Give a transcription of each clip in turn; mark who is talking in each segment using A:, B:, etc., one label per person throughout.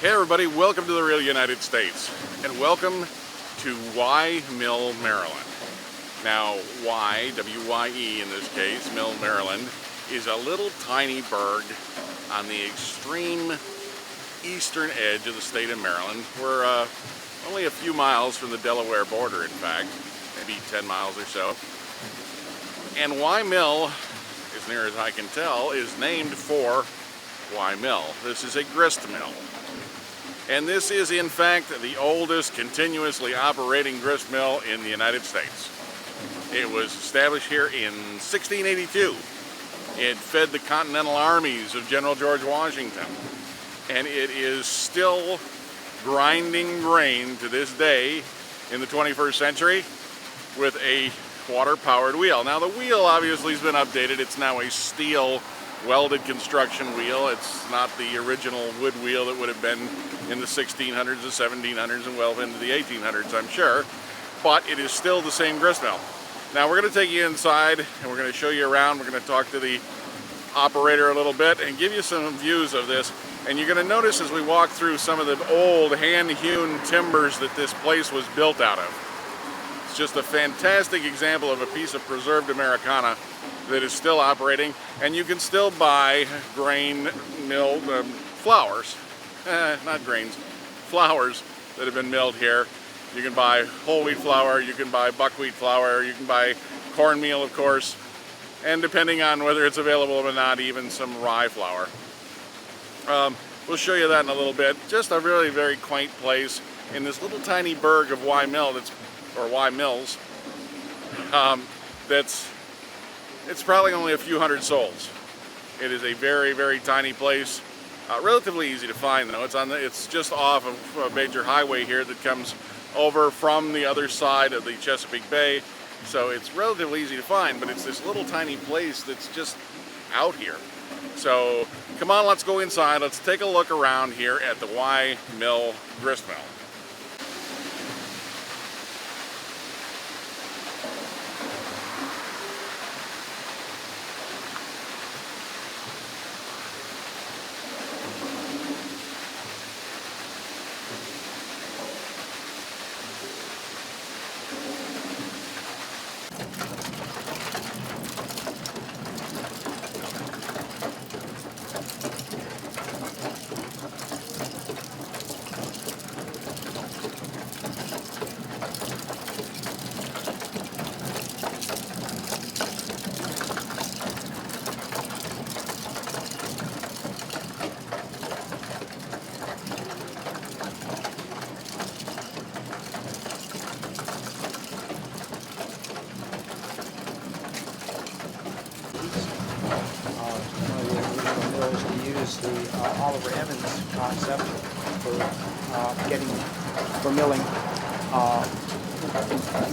A: Hey everybody, welcome to the real United States, and welcome to Wye Mill, Maryland. Now, Wye, W-Y-E in this case, Mill, Maryland, is a little tiny burg on the extreme eastern edge of the state of Maryland. We're only a few miles from the Delaware border, in fact, maybe 10 miles or so. And Wye Mill, as near as I can tell, is named for Wye Mill. This is a grist mill. And this is, in fact, the oldest continuously operating grist mill in the United States. It was established here in 1682. It fed the Continental Armies of General George Washington. And it is still grinding grain to this day in the 21st century with a water-powered wheel. Now, the wheel obviously has been updated. It's now a steel welded construction wheel. It's not the original wood wheel that would have been in the 1600s, the 1700s, and well into the 1800s, I'm sure. But it is still the same grist mill. Now we're going to take you inside and we're going to show you around. We're going to talk to the operator a little bit and give you some views of this. And you're going to notice as we walk through some of the old hand-hewn timbers that this place was built out of. It's just a fantastic example of a piece of preserved Americana that is still operating, and you can still buy grain milled flours, not grains, flours that have been milled here. You can buy whole wheat flour, you can buy buckwheat flour, you can buy cornmeal, of course, and depending on whether it's available or not, even some rye flour. We'll show you that in a little bit. Just a really very quaint place in this little tiny burg of Wye Mill, or Wye Mills, it's probably only a few hundred souls. It is a very, very tiny place. Relatively easy to find, though. It's just off of a major highway here that comes over from the other side of the Chesapeake Bay. So it's relatively easy to find, but it's this little tiny place that's just out here. So come on, let's go inside. Let's take a look around here at the Wye Mill grist mill.
B: The Oliver Evans concept for milling,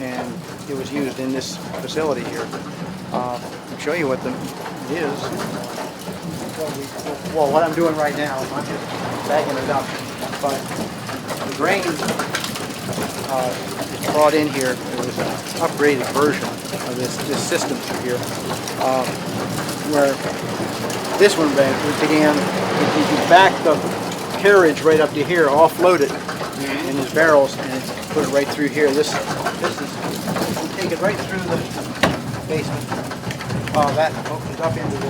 B: and it was used in this facility here. I'll show you what it is. Well, what I'm doing right now, I'm just bagging it up, but the grain is brought in here. There was an upgraded version of this system here, where this one began, you back the carriage right up to here, offload it in his barrels, and put it right through here. This is, you take it right through the basement. That opens up into the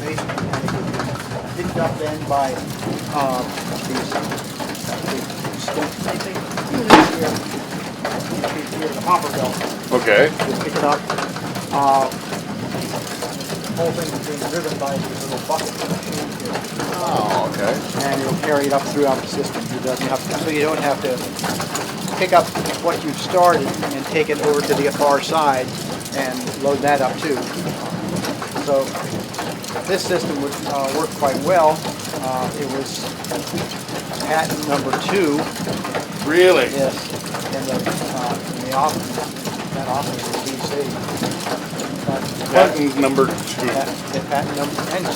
B: basement, and it gets picked up then by the hopper belt.
A: Okay.
B: Just pick it up. The whole thing is being driven by these little bucket machines here.
A: Oh, okay.
B: And it'll carry it up throughout the system. So you don't have to pick up what you've started and take it over to the far side and load that up too. So this system would work quite well. It was patent number 2.
A: Really?
B: Yes. In the office, that office in D.C.
A: Patent number 2.
B: Patent number, and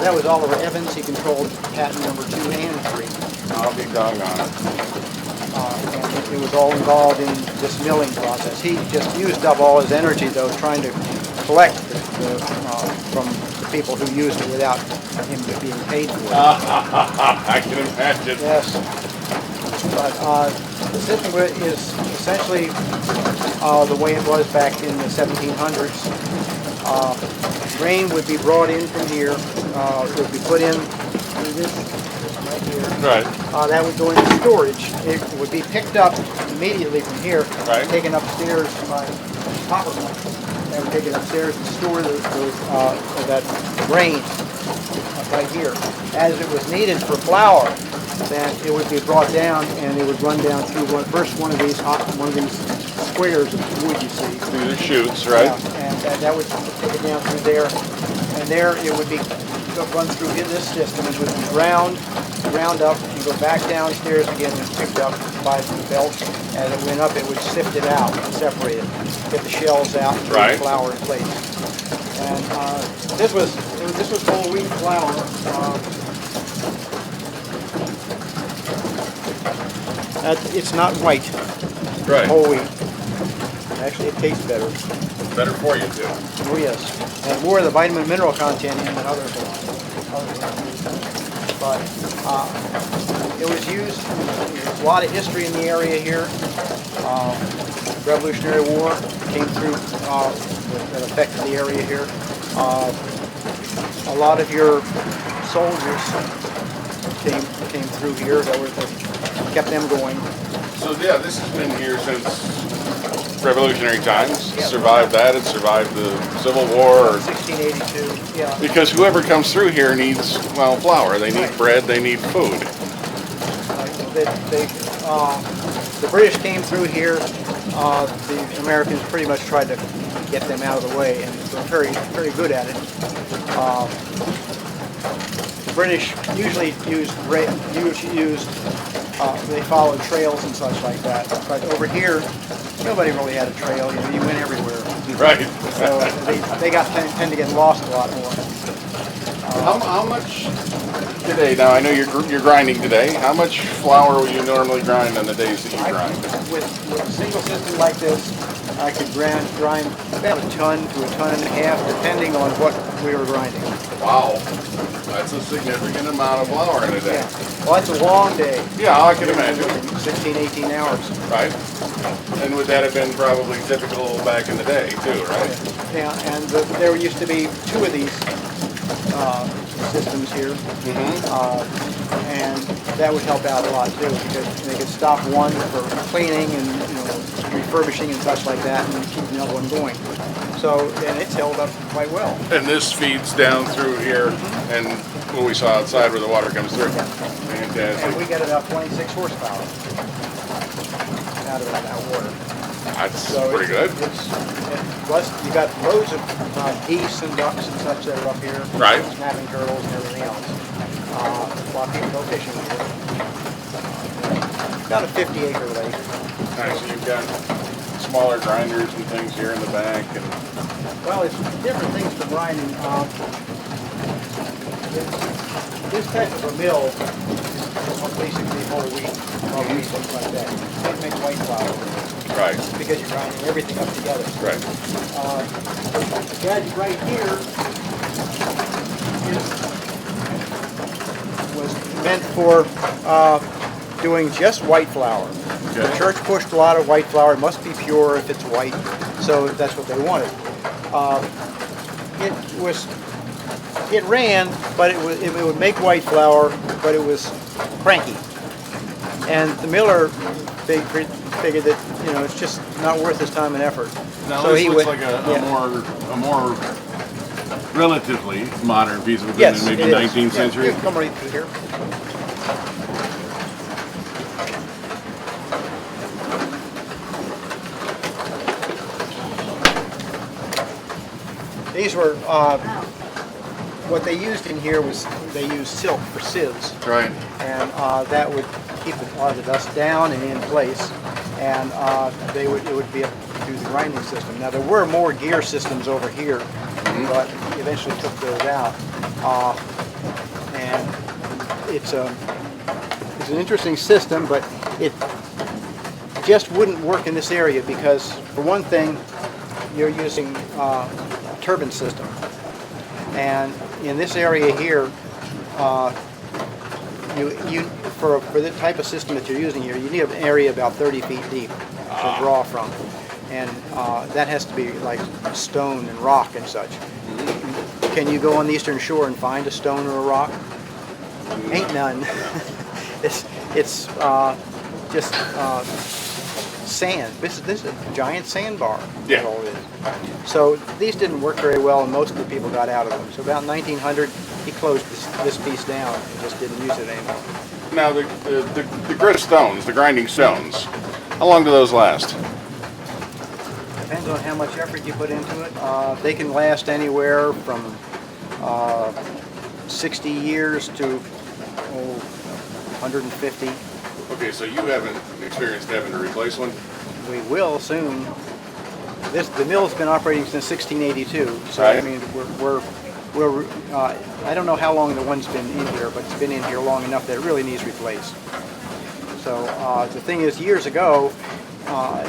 B: that was Oliver Evans. He controlled patent number 2 and 3.
A: I'll be doggone
B: And it was all involved in this milling process. He just used up all his energy, though, trying to collect from the people who used it without him being paid for it.
A: I can imagine.
B: Yes. But the system is essentially the way it was back in the 1700s. Grain would be brought in from here. It would be put in through this right here.
A: Right.
B: That would go into storage. It would be picked up immediately from here,
A: Right.
B: taken upstairs by coppermen. They would take it upstairs and store that grain right here. As it was needed for flour, then it would be brought down and it would run down through first one of these squares of wood you see.
A: Through the chutes, right?
B: Yeah, and that would take it down through there, and there it would be run through this system. It would be ground up, and go back downstairs again and picked up by the belt. As it went up, it would sift it out, separate it, get the shells out, and put the flour in place. And this was whole wheat flour. It's not white.
A: Right.
B: Whole wheat. Actually, it tastes better.
A: Better for you too.
B: Oh yes, and more of the vitamin mineral content in than others. But it was used. There's a lot of history in the area here. Revolutionary War came through that affected the area here. A lot of your soldiers came through here that kept them going.
A: So yeah, this has been here since Revolutionary times.
B: Yeah.
A: Survived that. It survived the Civil War.
B: 1682. Yeah.
A: Because whoever comes through here needs, well, flour. They need bread. They need food.
B: The British came through here. The Americans pretty much tried to get them out of the way, and they're very good at it. The British usually they followed trails and such like that. But over here, nobody really had a trail. You went everywhere.
A: Right.
B: So they tend to get lost a lot more.
A: How much today? Now I know you're grinding today. How much flour will you normally grind on the days that you grind?
B: With a single system like this, I could grind about a ton to a ton and a half, depending on what we were grinding.
A: Wow, that's a significant amount of flour in a day.
B: Yeah. Well, it's a long day.
A: Yeah, I can imagine.
B: 16, 18 hours.
A: Right. And would that have been probably typical back in the day too, right?
B: Yeah, and there used to be two of these systems here, and that would help out a lot too, because they could stop one for cleaning and refurbishing and such like that, and keep another one going. So, and it's held up quite well.
A: And this feeds down through here, and what we saw outside where the water comes through.
B: Yeah.
A: Fantastic.
B: And we get about 26 horsepower out of that water.
A: That's pretty good.
B: Plus, you got loads of geese and ducks and such that are up here.
A: Right.
B: Snapping turtles and everything else. A lot of people go fishing here. About a 50-acre lake.
A: Nice. So you've got smaller grinders and things here in the back, and
B: Well, it's different things for grinding. This type of a mill is basically whole wheat, things like that. You can't make white flour
A: right,
B: because you're grinding everything up together.
A: right.
B: The gadget right here was meant for doing just white flour. The
A: Okay.
B: church pushed a lot of white flour. It must be pure if it's white, so that's what they wanted. It ran, but it would make white flour, but it was cranky. And the miller figured that it's just not worth his time and effort.
A: Now
B: So
A: this
B: he
A: looks
B: went-
A: like a
B: yeah.
A: more relatively modern piece of
B: Yes,
A: equipment, maybe
B: it is.
A: 19th
B: Yeah,
A: century.
B: you can come right through here. These were, what they used in here was, they used silk for sieves.
A: Right.
B: And that would keep a lot of the dust down and in place. And it would be up through the grinding system. Now there were more gear systems over here, but eventually took those out. And it's an interesting system, but it just wouldn't work in this area because, for one thing, you're using a turbine system. And in this area here, you for the type of system that you're using here, you need an area about 30 feet deep to draw from, and that has to be like stone and rock and such. Can you go on the eastern shore and find a stone or a rock? Ain't none. it's just sand. This is a giant sandbar.
A: Yeah.
B: That's all it is. So these didn't work very well, and most of the people got out of them. So about 1900, he closed this piece down and just didn't use it anymore.
A: Now the grist stones, the grinding stones, how long do those last?
B: Depends on how much effort you put into it. They can last anywhere from 60 years to 150.
A: Okay, so you haven't experienced having to replace one?
B: We will soon. The mill's been operating since 1682, so
A: Right.
B: I mean we're I don't know how long the one's been in here, but it's been in here long enough that it really needs replaced. So the thing is, years ago,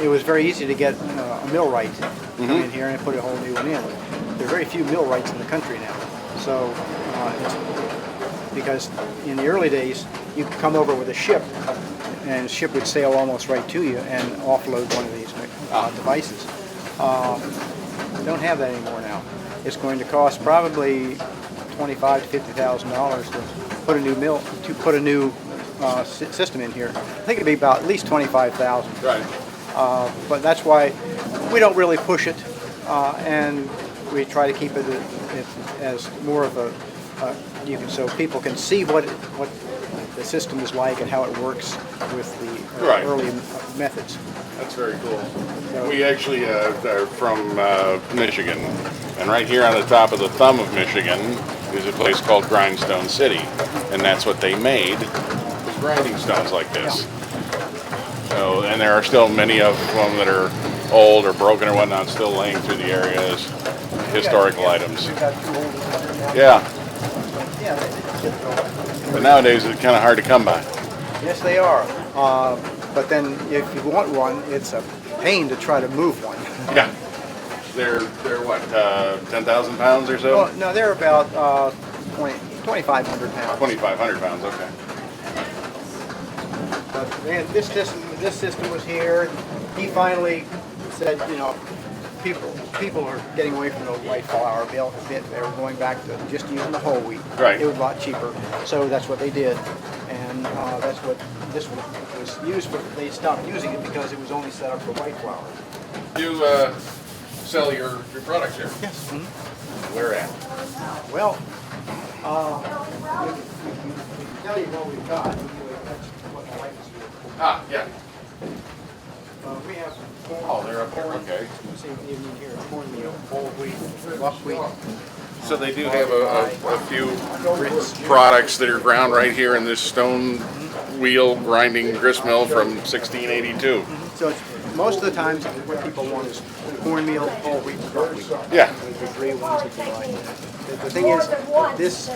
B: it was very easy to get a millwright to come in here and put a whole new one in. There are very few millwrights in the country now, so because in the early days you could come over with a ship, and the ship would sail almost right to you and offload one of these devices. We don't have that anymore now. It's going to cost probably $25,000 to $50,000 to put a new mill, to put a new system in here. I think it'd be about at least $25,000.
A: Right.
B: But that's why we don't really push it, and we try to keep it as more of a so people can see what the system is like and how it works with the
A: Right.
B: early methods.
A: That's very cool.
B: So,
A: We actually are from Michigan, and right here on the top of the thumb of Michigan is a place called Grindstone City, and that's what they made, was grinding stones like this. So, and there are still many of them that are old or broken or whatnot still laying through the area as historical items.
B: we've got two old ones here now.
A: Yeah,
B: Yeah, they
A: but nowadays it's kind of hard to come by.
B: yes, they are. But then if you want one, it's a pain to try to move one.
A: Yeah. They're what, 10,000 pounds or so?
B: Well, no, they're about 2,500 pounds.
A: 2,500 pounds, okay.
B: But man, this system was here. He finally said, you know, people are getting away from the white flour bit. They were going back to just using the whole wheat.
A: Right.
B: It was a lot cheaper, so that's what they did, and that's what this one was used for. They stopped using it because it was only set up for white flour.
A: You sell your products here?
B: Yes.
A: Where at?
B: Well, we can tell you what we've got. That's what my wife is doing.
A: Ah, yeah.
B: We have some corn.
A: Oh, they're up here, okay.
B: Let's see what you need here. Cornmeal, whole wheat, buckwheat.
A: So they do have a few products that are ground right here in this stone wheel grinding grist mill from 1682.
B: So it's, most of the times what people want is cornmeal, whole wheat, and buckwheat.
A: Yeah.
B: The three ones that they like. The thing is, this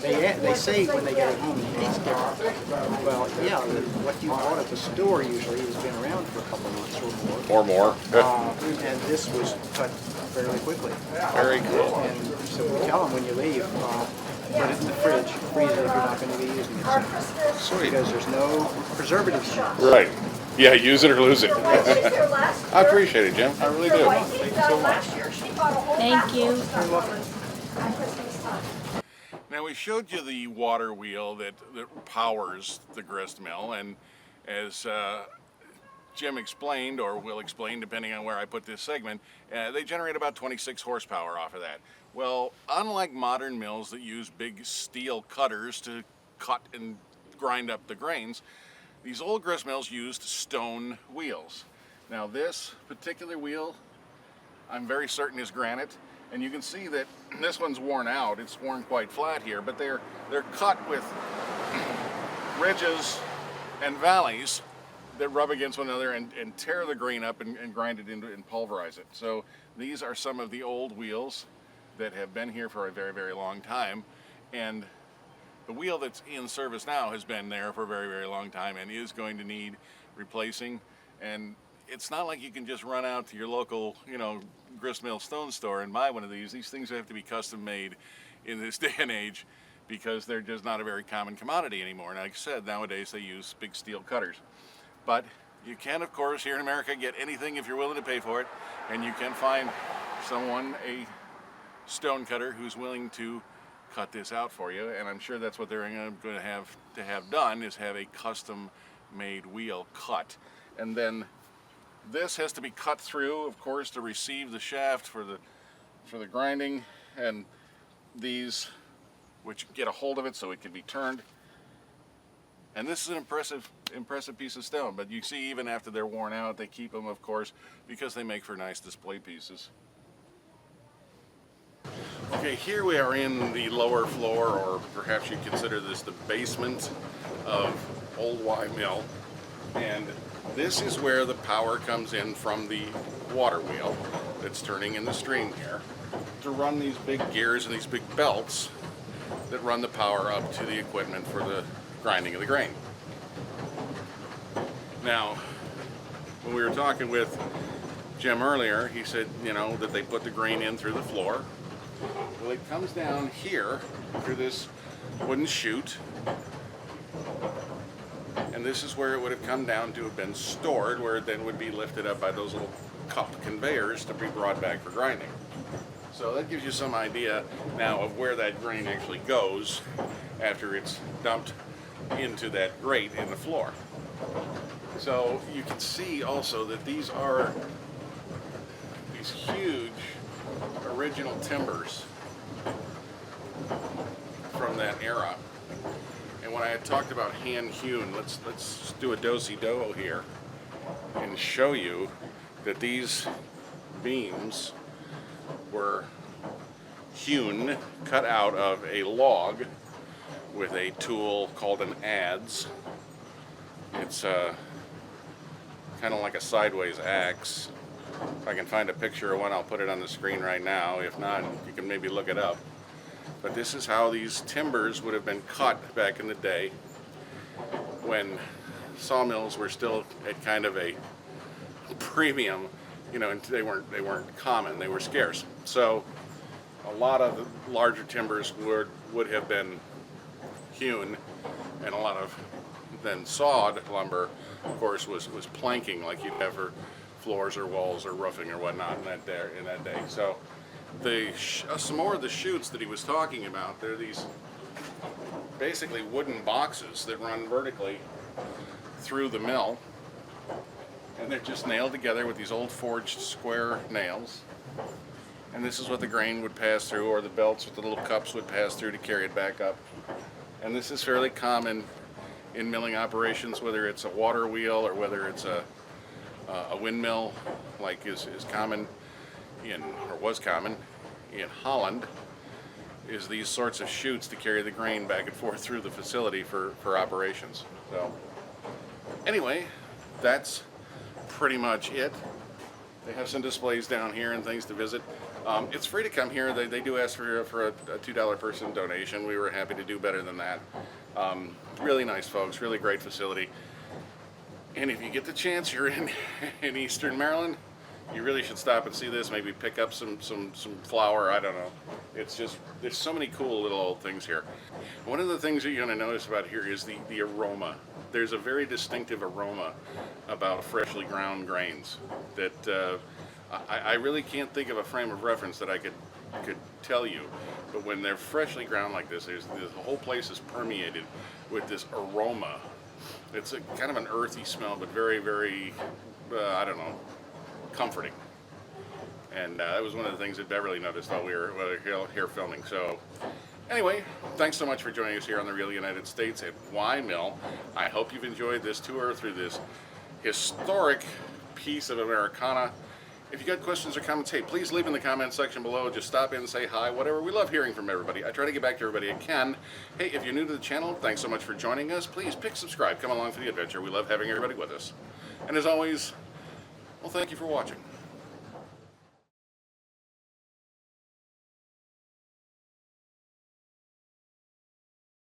B: they say when they get it home, it tastes different. Well, yeah, what you bought at the store usually has been around for a couple months or more.
A: Or more.
B: And this was cut fairly quickly.
A: Very cool.
B: And so we tell them when you leave, put it in the fridge, freeze it if you're not going to be using it.
A: Sweet.
B: Because there's no preservatives in it.
A: Right. Yeah, use it or lose it. I appreciate it, Jim. I really do. Thank you so much.
C: Thank you.
A: Now we showed you the water wheel that powers the grist mill, and as Jim explained, or will explain depending on where I put this segment, they generate about 26 horsepower off of that. Well, unlike modern mills that use big steel cutters to cut and grind up the grains, these old grist mills used stone wheels. Now this particular wheel, I'm very certain is granite, and you can see that this one's worn out. It's worn quite flat here, but they're cut with ridges and valleys that rub against one another and tear the grain up and grind it into and pulverize it. So these are some of the old wheels that have been here for a very, very long time, and the wheel that's in service now has been there for a very, very long time and is going to need replacing. And it's not like you can just run out to your local, grist mill stone store and buy one of these. These things have to be custom made in this day and age because they're just not a very common commodity anymore. And like I said, nowadays they use big steel cutters. But you can, of course, here in America get anything if you're willing to pay for it, and you can find someone, a stone cutter, who's willing to cut this out for you. And I'm sure that's what they're going to have done, is have a custom made wheel cut. And then this has to be cut through, of course, to receive the shaft for the grinding, and these, which get a hold of it so it can be turned. And this is an impressive piece of stone, but you see, even after they're worn out, they keep them, of course, because they make for nice display pieces. Okay, here we are in the lower floor, or perhaps you'd consider this the basement of Old Wye Mill. And this is where the power comes in from the water wheel that's turning in the stream here to run these big gears and these big belts that run the power up to the equipment for the grinding of the grain. Now, when we were talking with Jim earlier, he said, you know, that they put the grain in through the floor. Well, it comes down here through this wooden chute, and this is where it would have come down to have been stored, where it then would be lifted up by those little cup conveyors to be brought back for grinding. So that gives you some idea now of where that grain actually goes after it's dumped into that grate in the floor. So you can see also that these are these huge original timbers from that era. And when I had talked about hand hewn, let's do a do-si-do here and show you that these beams were hewn, cut out of a log with a tool called an adze. It's kind of like a sideways axe. If I can find a picture of one, I'll put it on the screen right now. If not, you can maybe look it up. But this is how these timbers would have been cut back in the day, when sawmills were still at kind of a premium. You know, and they weren't common, they were scarce. So a lot of the larger timbers would have been hewn, and a lot of then sawed lumber, of course, was planking like you'd have for floors or walls or roofing or whatnot in that day. So some more of the chutes that he was talking about, they're these basically wooden boxes that run vertically through the mill, and they're just nailed together with these old forged square nails. And this is what the grain would pass through, or the belts with the little cups would pass through to carry it back up. And this is fairly common in milling operations, whether it's a water wheel or whether it's a windmill, like is common in, or was common in Holland, is these sorts of chutes to carry the grain back and forth through the facility for operations. So anyway, that's pretty much it. They have some displays down here and things to visit. It's free to come here. They do ask for a $2 person donation. We were happy to do better than that. Really nice folks, really great facility. And if you get the chance, you're in Eastern Maryland, you really should stop and see this. Maybe pick up some flour. I don't know. It's just, there's so many cool little old things here. One of the things that you're going to notice about here is the aroma. There's a very distinctive aroma about freshly ground grains that I really can't think of a frame of reference that I could tell you. But when they're freshly ground like this, the whole place is permeated with this aroma. It's a kind of an earthy smell, but very, very, I don't know, comforting. And that was one of the things that Beverly noticed while we were here filming. So anyway, thanks so much for joining us here on the Real United States at Wye Mill. I hope you've enjoyed this tour through this historic piece of Americana. If you got questions or comments, hey, please leave in the comment section below. Just stop in and say hi, whatever. We love hearing from everybody. I try to get back to everybody I can. Hey, if you're new to the channel, thanks so much for joining us. Please pick subscribe. Come along for the adventure. We love having everybody with us. And as always, well, thank you for watching.